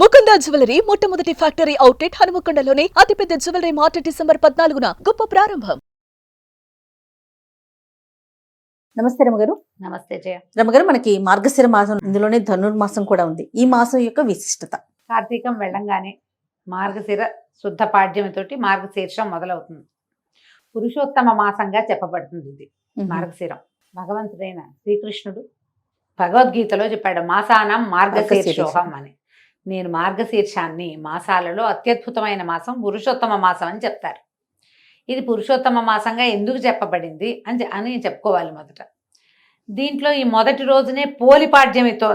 Mukunda jewellery మొట్టమొదటి factory outlet హనుమకొండలోనే అతిపెద్ద jewellery mart December 14న గొప్ప ప్రారంభం. నమస్తే రమగారు. నమస్తే జయ. రమగారు, మనకి మార్గశిర మాసం, ఇందులోనే ధనుర్మాసం కూడా ఉంది. ఈ మాసం యొక్క విశిష్టత? కార్తీకం వెళ్ళంగానే మార్గశిర శుద్ధ పాడ్యమితోటి మార్గశీర్షం మొదలవుతుంది. పురుషోత్తమ మాసంగా చెప్పబడుతుంది ఇది మార్గశిరం. భగవంతుడైన శ్రీకృష్ణుడు భగవద్గీతలో చెప్పాడు, మాసానం మార్గశీర్షోహం అని. నేను మార్గశీర్షాన్ని మాసాలలో అత్యద్భుతమైన మాసం, పురుషోత్తమ మాసం అని చెప్తారు. ఇది పురుషోత్తమ మాసంగా ఎందుకు చెప్పబడింది అని చెప్పుకోవాలి. మొదట దీంట్లో ఈ మొదటి రోజునే పోలిపాడ్యమితో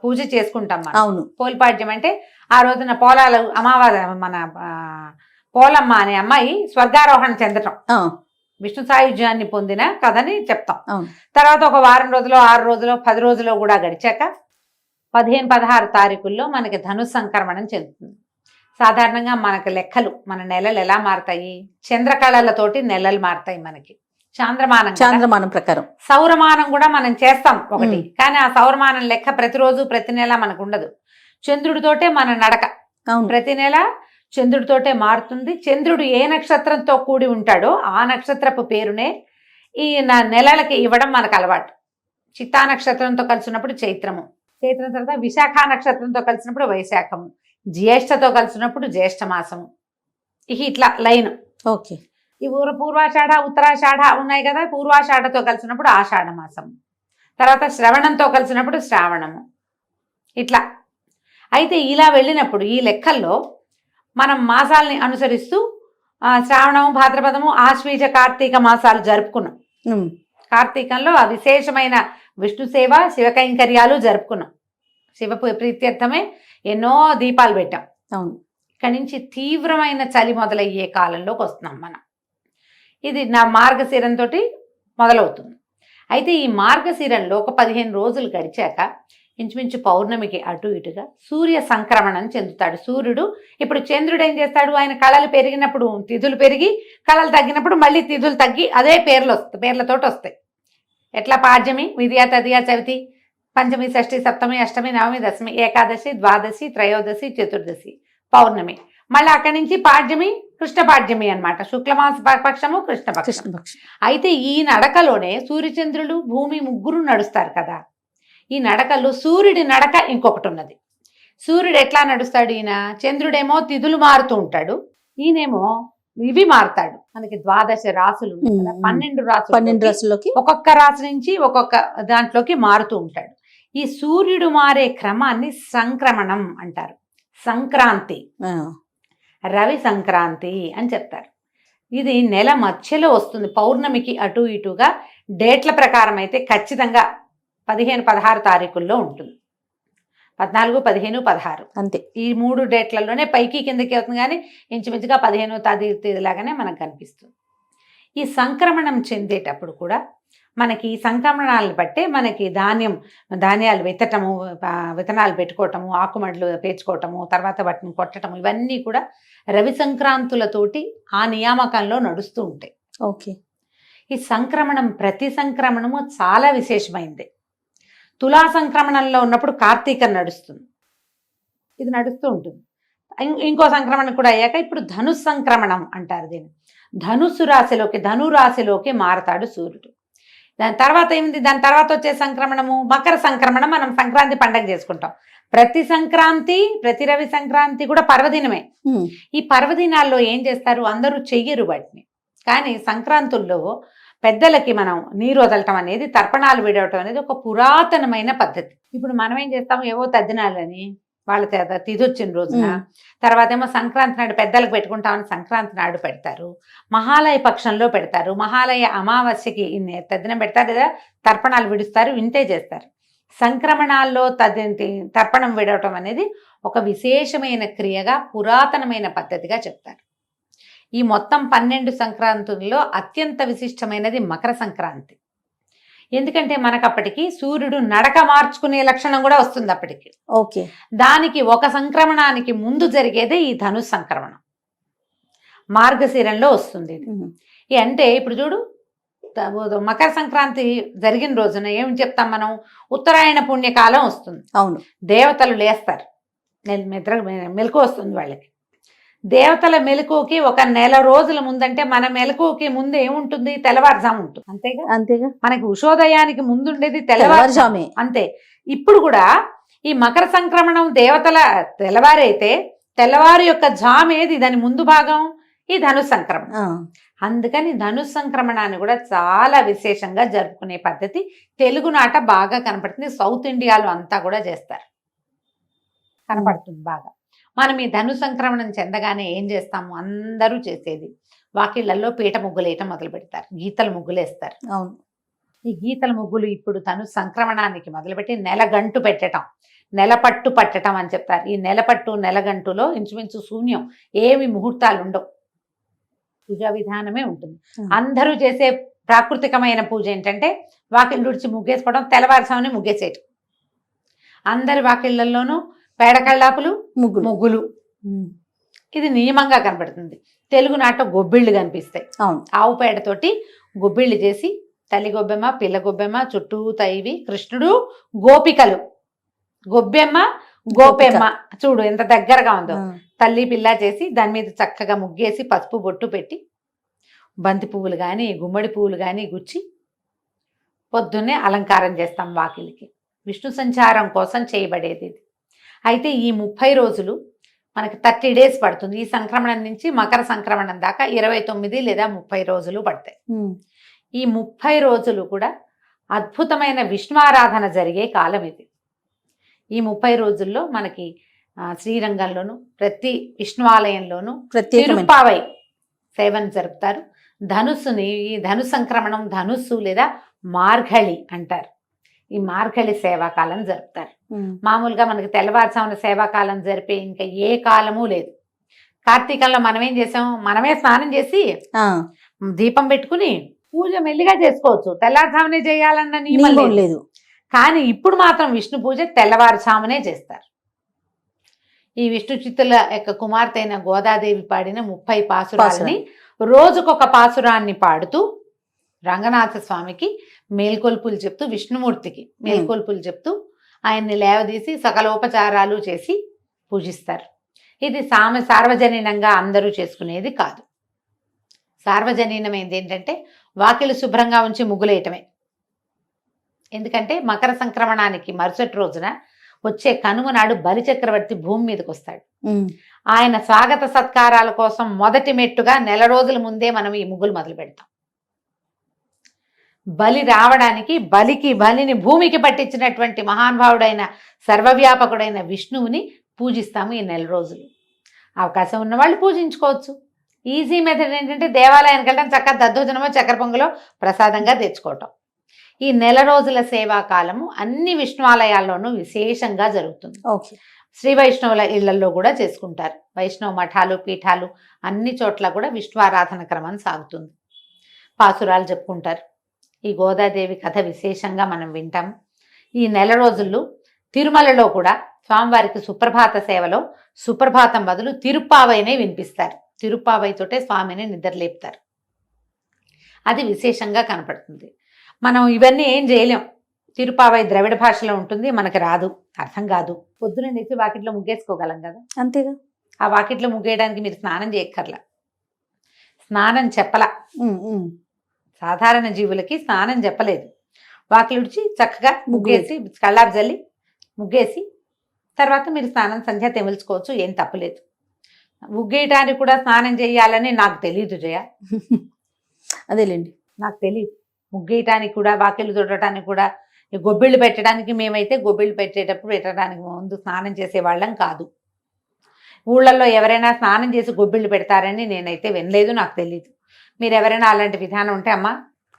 పూజ చేసుకుంటాం మనం. అవును, పోలిపాడ్యం అంటే ఆ రోజున పోలాలు అమావాస్య, మన పోలమ్మ అనే అమ్మాయి స్వర్గారోహణ చెందటం, విష్ణు సాయుధ్యాన్ని పొందిన కథని చెప్తాం. తర్వాత ఒక వారం రోజులు, 6 రోజులు, 10 రోజులు కూడా గడిచాక 15-16 తారీఖుల్లో మనకి ధను సంక్రమణం చెందుతుంది. సాధారణంగా మనకి లెక్కలు, మన నెలలు ఎలా మారుతాయి? చంద్రకళలతోటి నెలలు మారుతాయి మనకి. చాంద్రమానం ప్రకారం సౌరమానం కూడా మనం చేస్తాం ఒకటి, కానీ ఆ సౌరమానం లెక్క ప్రతిరోజు ప్రతి నెల మనకు ఉండదు. చంద్రుడితోటే మన నడక ప్రతి నెల చంద్రుడితోటే మారుతుంది. చంద్రుడు ఏ నక్షత్రంతో కూడి ఉంటాడో ఆ నక్షత్రపు పేరునే ఈ నెలలకి ఇవ్వడం మనకు అలవాటు. చిత్తా నక్షత్రంతో కలిసినప్పుడు చైత్రము, చైత్రం తర్వాత విశాఖ నక్షత్రంతో కలిసినప్పుడు వైశాఖము, జ్యేష్ఠతో కలిసినప్పుడు జ్యేష్ఠ మాసము. ఇట్లా లైన్. ఓకే. ఈ పూర్వాషాఢ, ఉత్తరాషాఢ ఉన్నాయి కదా, పూర్వాషాఢతో కలిసినప్పుడు ఆషాఢ మాసము, తర్వాత శ్రవణంతో కలిసినప్పుడు శ్రావణము. ఇట్లా అయితే ఇలా వెళ్ళినప్పుడు ఈ లెక్కల్లో మనం మాసాలని అనుసరిస్తూ శ్రావణము, భాద్రపదము, ఆశ్వీజ, కార్తీక మాసాలు జరుపుకున్నాం. కార్తీకంలో ఆ విశేషమైన విష్ణు సేవ, శివ కైంకర్యాలు జరుపుకున్నాం. శివ ప్రీత్యర్థమే ఎన్నో దీపాలు పెట్టాం. అవును. ఇక్కడి నుంచి తీవ్రమైన చలి మొదలయ్యే కాలంలోకి వస్తున్నాం మనం. ఇది నా మార్గశిరంతో మొదలవుతుంది. అయితే ఈ మార్గశిరంలో ఒక 15 రోజులు గడిచాక ఇంచుమించు పౌర్ణమికి అటు ఇటుగా సూర్య సంక్రమణం చెందుతాడు. సూర్యుడు ఇప్పుడు చంద్రుడు ఏం చేస్తాడు? ఆయన కళలు పెరిగినప్పుడు తిథులు పెరిగి, కళలు తగ్గినప్పుడు మళ్ళీ తిథులు తగ్గి అదే పేర్లతోటి వస్తాయి. ఎట్లా? పాడ్యమి, విద్యా, తదియా, చవితి, పంచమి, షష్ఠి, సప్తమి, అష్టమి, నవమి, దశమి, ఏకాదశి, ద్వాదశి, త్రయోదశి, చతుర్దశి, పౌర్ణమి. మళ్ళీ అక్కడి నుంచి పాడ్యమి, కృష్ణ పాడ్యమి అనమాట. శుక్లమాస పక్షము, కృష్ణపక్షం. అయితే ఈ నడకలోనే సూర్యచంద్రులు, భూమి ముగ్గురు నడుస్తారు కదా. ఈ నడకలో సూర్యుడి నడక ఇంకొకటి ఉన్నది. సూర్యుడు ఎట్లా నడుస్తాడు? ఈయన చంద్రుడేమో తిథులు మారుతూ ఉంటాడు, ఈయనేమో ఇవి మారుతాడు. మనకి 12 రాసులు, 12 రాసులలోకి ఒక్కొక్క రాశి నుంచి ఒక్కొక్క దాంట్లోకి మారుతూ ఉంటాడు. ఈ సూర్యుడు మారే క్రమాన్ని సంక్రమణం అంటారు. సంక్రాంతి, రవి సంక్రాంతి అని చెప్తారు. ఇది నెల మధ్యలో వస్తుంది. పౌర్ణమికి అటు ఇటుగా డేట్ల ప్రకారం అయితే ఖచ్చితంగా 15-16 తారీఖుల్లో ఉంటుంది. 14, 15, 16 అంతే. ఈ 3 డేట్లలోనే పైకి కిందకి అవుతుంది, కానీ ఇంచుమించుగా 15 తేదీలాగానే మనకు కనిపిస్తుంది. ఈ సంక్రమణం చెందేటప్పుడు కూడా మనకి ఈ సంక్రమణాలను బట్టే మనకి ధాన్యాలు విత్తనాలు పెట్టుకోవటము, ఆకుమడ్లు పేర్చుకోవటము, తర్వాత వాటిని కొట్టటము, ఇవన్నీ కూడా రవి సంక్రాంతులతోటి ఆ నియామకంలో నడుస్తూ ఉంటాయి. ఓకే. ఈ సంక్రమణం, ప్రతి సంక్రమణము చాలా విశేషమైంది. తులా సంక్రమణంలో ఉన్నప్పుడు కార్తీకం నడుస్తుంది, ఇది నడుస్తూ ఉంటుంది. ఇంకో సంక్రమణం కూడా అయ్యాక ఇప్పుడు ధను సంక్రమణం అంటారు దీన్ని. ధనురాశిలోకి మారతాడు సూర్యుడు. దాని తర్వాత ఏమిటి? దాని తర్వాత వచ్చే సంక్రమణము మకర సంక్రమణం. మనం సంక్రాంతి పండగ చేసుకుంటాం. ప్రతి సంక్రాంతి, ప్రతి రవి సంక్రాంతి కూడా పర్వదినమే. ఈ పర్వదినాల్లో ఏం చేస్తారు? అందరూ చెయ్యరు వాటిని, కానీ సంక్రాంతుల్లో పెద్దలకి మనం నీరు వదలటం అనేది, తర్పణాలు విడవటం అనేది ఒక పురాతనమైన పద్ధతి. ఇప్పుడు మనం ఏం చేస్తాము? ఏవో తద్దినాలని వాళ్ళ తిథి వచ్చిన రోజున, తర్వాత ఏమో సంక్రాంతి నాడు పెద్దలకు పెట్టుకుంటామని సంక్రాంతి నాడు పెడతారు, మహాలయ పక్షంలో పెడతారు, మహాలయ అమావాస్యకి తద్దినం పెడతారు, లేదా తర్పణాలు విడుస్తారు, ఇంతే చేస్తారు. సంక్రమణాల్లో తర్పణం విడవటం అనేది ఒక విశేషమైన క్రియగా, పురాతనమైన పద్ధతిగా చెప్తారు. ఈ మొత్తం 12 సంక్రాంతుల్లో అత్యంత విశిష్టమైనది మకర సంక్రాంతి. ఎందుకంటే మనకు అప్పటికి సూర్యుడు నడక మార్చుకునే లక్షణం కూడా వస్తుంది అప్పటికి. ఓకే. దానికి ఒక సంక్రమణానికి ముందు జరిగేదే ఈ ధను సంక్రమణం, మార్గశిరంలో వస్తుంది. అంటే ఇప్పుడు చూడు, మకర సంక్రాంతి జరిగిన రోజున ఏం చెప్తాం మనం? ఉత్తరాయణ పుణ్యకాలం వస్తుంది. అవును. దేవతలు లేస్తారు, మెలకు వస్తుంది వాళ్ళకి. దేవతల మెలకువకి ఒక నెల రోజుల ముందంటే మన మెలకువకి ముందు ఏముంటుంది, తెల్లవారుజాము ఉంటుంది. అంతేగా, అంతేగా, మనకి ఉషోదయానికి ముందు ఉండేది తెల్లవారుజామే. అంతే. ఇప్పుడు కూడా ఈ మకర సంక్రమణం దేవతల తెల్లవారైతే తెల్లవారు యొక్క జామ్ ఏది, దాని ముందు భాగం ఈ ధను సంక్రమణం. అందుకని ధను సంక్రమణాన్ని కూడా చాలా విశేషంగా జరుపుకునే పద్ధతి తెలుగునాట బాగా కనపడుతుంది. సౌత్ ఇండియాలో అంతా కూడా చేస్తారు, కనపడుతుంది బాగా. మనం ఈ ధను సంక్రమణం చెందగానే ఏం చేస్తాము, అందరూ చేసేది వాకిళ్లలో పీట ముగ్గులు వేయటం మొదలు పెడతారు, గీతల ముగ్గులు వేస్తారు. అవును. ఈ గీతల ముగ్గులు ఇప్పుడు ధను సంక్రమణానికి మొదలుపెట్టి నెలగంటు పెట్టడం, నెలపట్టు పట్టడం అని చెప్తారు. ఈ నెలపట్టు నెలగంటులో ఇంచుమించు శూన్యం, ఏమి ముహూర్తాలు ఉండవు, పూజా విధానమే ఉంటుంది. అందరూ చేసే ప్రాకృతికమైన పూజ ఏంటంటే వాకిళ్ళు ఉడిచి ముగ్గేసుకోవడం, తెల్లవారుజామునే ముగ్గేసేయటం. అందరి వాకిళ్లలోనూ పేడకళ్ళాపులు ముగ్గులు, ఇది నియమంగా కనబడుతుంది. తెలుగునాట గొబ్బిళ్ళు కనిపిస్తాయి. ఆవు పేడతోటి గొబ్బిళ్ళు చేసి తల్లి గొబ్బెమ్మ, పిల్ల గొబ్బెమ్మ, చుట్టూ తైవి, కృష్ణుడు, గోపికలు, గొబ్బెమ్మ గోపెమ్మ, చూడు ఎంత దగ్గరగా ఉందో. తల్లి పిల్ల చేసి దాని మీద చక్కగా ముగ్గేసి పసుపు బొట్టు పెట్టి బంతి పువ్వులు కానీ గుమ్మడి పువ్వులు కానీ గుచ్చి పొద్దున్నే అలంకారం చేస్తాం వాకిలికి. విష్ణు సంచారం కోసం చేయబడేది ఇది. అయితే ఈ 30 రోజులు మనకి 30 days పడుతుంది. ఈ సంక్రమణం నుంచి మకర సంక్రమణం దాకా 29 లేదా 30 రోజులు పడతాయి. ఈ 30 రోజులు కూడా అద్భుతమైన విష్ణువారాధన జరిగే కాలం ఇది. ఈ 30 రోజుల్లో మనకి శ్రీరంగంలోను ప్రతి విష్ణువాలయంలోనూ తిరుప్పావై సేవను జరుపుతారు. ధనుస్సుని, ఈ ధను సంక్రమణం ధనుస్సు లేదా మార్గళి అంటారు. ఈ మార్గళి సేవాకాలం జరుపుతారు. మామూలుగా మనకి తెల్లవారుజామున సేవాకాలం జరిపే ఇంకా ఏ కాలము లేదు. కార్తీకంలో మనం ఏం చేసాం, మనమే స్నానం చేసి దీపం పెట్టుకుని పూజ మెల్లిగా చేసుకోవచ్చు, తెల్లవారుజామునే చేయాలన్న నియమం లేదు. కానీ ఇప్పుడు మాత్రం విష్ణు పూజ తెల్లవారుజామునే చేస్తారు. ఈ విష్ణు చిత్తుల యొక్క కుమార్తె అయిన గోదాదేవి పాడిన 30 పాసురాలని రోజుకొక పాసురాన్ని పాడుతూ రంగనాథ స్వామికి మేల్కొల్పులు చెప్తూ, విష్ణుమూర్తికి మేల్కొల్పులు చెప్తూ ఆయన్ని లేవదీసి సకలోపచారాలు చేసి పూజిస్తారు. ఇది సార్వజనీనంగా అందరూ చేసుకునేది కాదు. సార్వజనీనమైనది ఏంటంటే వాకిలు శుభ్రంగా ఉంచి ముగ్గులేయటమే. ఎందుకంటే మకర సంక్రమణానికి మరుసటి రోజున వచ్చే కనుమ నాడు బలిచక్రవర్తి భూమి మీదకి వస్తాడు. ఆయన స్వాగత సత్కారాల కోసం మొదటి మెట్టుగా నెల రోజుల ముందే మనం ఈ ముగ్గులు మొదలు పెడతాం. బలి రావడానికి బలిని భూమికి పట్టించినటువంటి మహానుభావుడైన సర్వవ్యాపకుడైన విష్ణువుని పూజిస్తాము ఈ నెల రోజులు. అవకాశం ఉన్నవాళ్ళు పూజించుకోవచ్చు. ఈజీ మెథడ్ ఏంటంటే దేవాలయానికి వెళ్ళడం, చక్కగా దద్దోజనమో చక్కెర పొంగలో ప్రసాదంగా తెచ్చుకోవటం. ఈ నెల రోజుల సేవాకాలము అన్ని విష్ణువాలయాల్లోనూ విశేషంగా జరుగుతుంది. శ్రీ వైష్ణవుల ఇళ్లలో కూడా చేసుకుంటారు. వైష్ణవ మఠాలు, పీఠాలు అన్ని చోట్ల కూడా విష్ణువారాధన క్రమం సాగుతుంది. పాసురాలు చెప్పుకుంటారు. ఈ గోదాదేవి కథ విశేషంగా మనం వింటాం. ఈ నెల రోజుల్లో తిరుమలలో కూడా స్వామివారికి సుప్రభాత సేవలో సుప్రభాతం బదులు తిరుప్పావైనే వినిపిస్తారు. తిరుప్పావైతోటే స్వామిని నిద్రలేపుతారు. అది విశేషంగా కనపడుతుంది. మనం ఇవన్నీ ఏం చేయలేం. తిరుప్పావై ద్రవిడ భాషలో ఉంటుంది, మనకి రాదు, అర్థం కాదు. పొద్దున లేచి వాకిట్లో ముగ్గేసుకోగలం కదా, అంతేగా. ఆ వాకిట్లో ముగ్గేయడానికి మీరు స్నానం చేయక్కర్లా, స్నానం చెప్పలా. సాధారణ జీవులకి స్నానం చెప్పలేదు. వాకిలుడిచి చక్కగా ముగ్గేసి కళ్ళాపు జల్లి ముగ్గేసి తర్వాత మీరు స్నానం సంధ్య తెమిల్చుకోవచ్చు, ఏం తప్పలేదు. ముగ్గేయటానికి కూడా స్నానం చేయాలని నాకు తెలియదు జయ. అదేలేండి, నాకు తెలియదు. ముగ్గేయటానికి కూడా, వాకిళ్ళు తుడటానికి కూడా, గొబ్బిళ్ళు పెట్టడానికి మేమైతే గొబ్బిళ్ళు పెట్టడానికి ముందు స్నానం చేసేవాళ్ళం కాదు. ఊళ్ళల్లో ఎవరైనా స్నానం చేసి గొబ్బిళ్ళు పెడతారని నేనైతే వినలేదు, నాకు తెలియదు. మీరు ఎవరైనా అలాంటి విధానం ఉంటే అమ్మా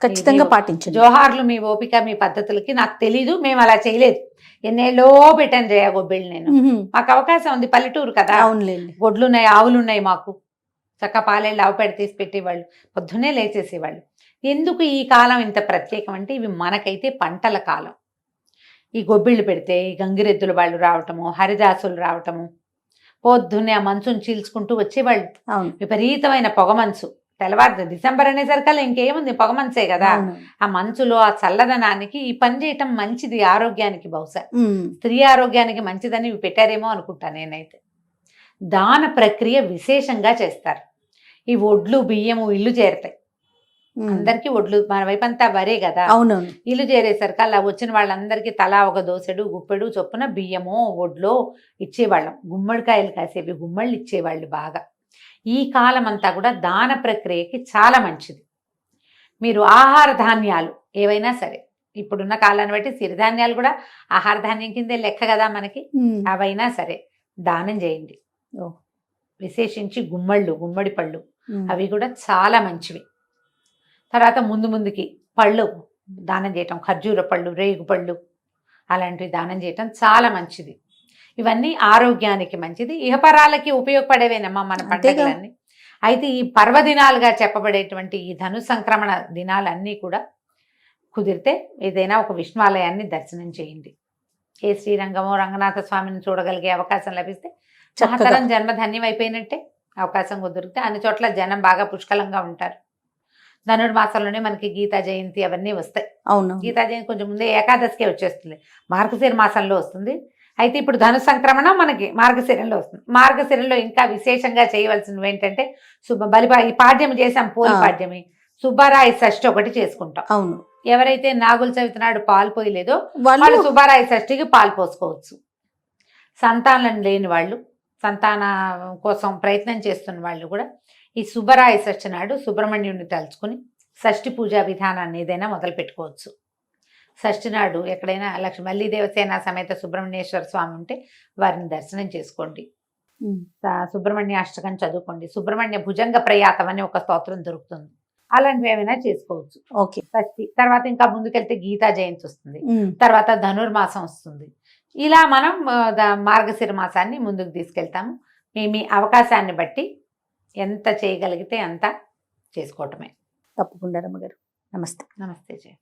ఖచ్చితంగా పాటించండి. జోహార్లు మీ ఓపిక, మీ పద్ధతులకి. నాకు తెలీదు, మేము అలా చేయలేదు. ఎన్నేళ్ళో పెట్టాను జయ గొబ్బిళ్ళు నేను. మాకు అవకాశం ఉంది, పల్లెటూరు కదా, గొడ్లు ఉన్నాయి, ఆవులు ఉన్నాయి మాకు. చక్క పాలేళ్ళు ఆవు పెడ తీసి పెట్టేవాళ్ళు, పొద్దున్నే లేచేసేవాళ్ళు. ఎందుకు ఈ కాలం ఇంత ప్రత్యేకం అంటే ఇవి మనకైతే పంటల కాలం. ఈ గొబ్బిళ్ళు పెడితే ఈ గంగిరెద్దుల వాళ్ళు రావటము, హరిదాసులు రావటము, పొద్దున్నే ఆ మంచుని చీల్చుకుంటూ వచ్చేవాళ్ళు. విపరీతమైన పొగ మంచు తెల్లవారు డిసెంబర్ అనేసరికల్లా ఇంకేముంది, పొగ మంచే కదా. అవును. ఆ మంచులో ఆ చల్లదనానికి ఈ పని చేయటం మంచిది ఆరోగ్యానికి. బహుశా ఉమ్. స్త్రీ ఆరోగ్యానికి మంచిదని ఇవి పెట్టారేమో అనుకుంటా నేనైతే. దాన ప్రక్రియ విశేషంగా చేస్తారు. ఈ ఒడ్లు బియ్యము ఇల్లు చేరుతాయి. ఉమ్. అందరికీ ఒడ్లు, మన వైపంతా వరే కదా. అవునవును. ఇల్లు చేరేసరికి అలా వచ్చిన వాళ్ళందరికీ తలా ఒక దోసెడు గుప్పెడు చొప్పున బియ్యమో ఒడ్లో ఇచ్చేవాళ్ళం. గుమ్మడికాయలు కాసేవి గుమ్మళ్ళు ఇచ్చేవాళ్ళు బాగా. ఈ కాలం అంతా కూడా దాన ప్రక్రియకి చాలా మంచిది. మీరు ఆహార ధాన్యాలు ఏవైనా సరే, ఇప్పుడున్న కాలాన్ని బట్టి సిరిధాన్యాలు కూడా ఆహార ధాన్యం కిందే లెక్క కదా మనకి. ఉమ్. అవైనా సరే దానం చేయండి. ఓ. విశేషించి గుమ్మడి పళ్ళు ఉమ్. అవి కూడా చాలా మంచివి. తర్వాత ముందుకి పళ్ళు దానం చేయటం, ఖర్జూర పళ్ళు, రేగు పళ్ళు అలాంటివి దానం చేయటం చాలా మంచిది. ఇవన్నీ ఆరోగ్యానికి మంచిది, ఇహపరాలకి ఉపయోగపడేవేనమ్మా మన పండుగలన్నీ. అయితే ఈ పర్వదినాలుగా చెప్పబడేటువంటి ఈ ధను సంక్రమణ దినాలన్నీ కూడా కుదిరితే ఏదైనా ఒక విష్ణువాలయాన్ని దర్శనం చేయండి. ఏ శ్రీరంగమో రంగనాథ స్వామిని చూడగలిగే అవకాశం లభిస్తే మహాతరం జన్మ ధన్యం అయిపోయినట్టే. అవకాశం కుదిరితే అన్ని చోట్ల జనం బాగా పుష్కలంగా ఉంటారు. ధనుర్మాసంలోనే మనకి గీతా జయంతి అవన్నీ వస్తాయి. అవును. గీతా జయంతి కొంచెం ముందే ఏకాదశికే వచ్చేస్తుంది, మార్గశిర మాసంలో వస్తుంది. అయితే ఇప్పుడు ధను సంక్రమణ మనకి మార్గశిరంలో వస్తుంది. మార్గశిరంలో ఇంకా విశేషంగా చేయవలసినవి ఏంటంటే ఈ పాడ్యం చేసాం, పోలి పాడ్యమి, సుబ్బారాయ షష్ఠి ఒకటి చేసుకుంటాం. అవును. ఎవరైతే నాగుల చవితి నాడు పాలు పోయలేదో వాళ్ళు వాళ్ళు సుబ్బారాయ షష్ఠికి పాలు పోసుకోవచ్చు. సంతానం లేని వాళ్ళు, సంతాన కోసం ప్రయత్నం చేస్తున్న వాళ్ళు కూడా ఈ సుబ్బరాయ షష్ఠి నాడు సుబ్రహ్మణ్యుడిని తలుచుకుని షష్ఠి పూజా విధానాన్ని ఏదైనా మొదలు పెట్టుకోవచ్చు. షష్ఠి నాడు ఎక్కడైనా మల్లి దేవసేన సమేత సుబ్రహ్మణ్యేశ్వర స్వామి ఉంటే వారిని దర్శనం చేసుకోండి. ఉమ్. సుబ్రహ్మణ్య అష్టకం చదువుకోండి. సుబ్రహ్మణ్య భుజంగ ప్రయాతం అని ఒక స్తోత్రం దొరుకుతుంది, అలాంటివి ఏమైనా చేసుకోవచ్చు. ఓకే. షష్ఠి తర్వాత ఇంకా ముందుకెళ్తే గీతా జయంతి వస్తుంది, ఉమ్. తర్వాత ధనుర్మాసం వస్తుంది. ఇలా మనం మార్గశిర మాసాన్ని ముందుకు తీసుకెళ్తాము. మీ అవకాశాన్ని బట్టి ఎంత చేయగలిగితే అంత చేసుకోవటమే. తప్పకుండా రమ్మగారు. నమస్తే. నమస్తే జయ.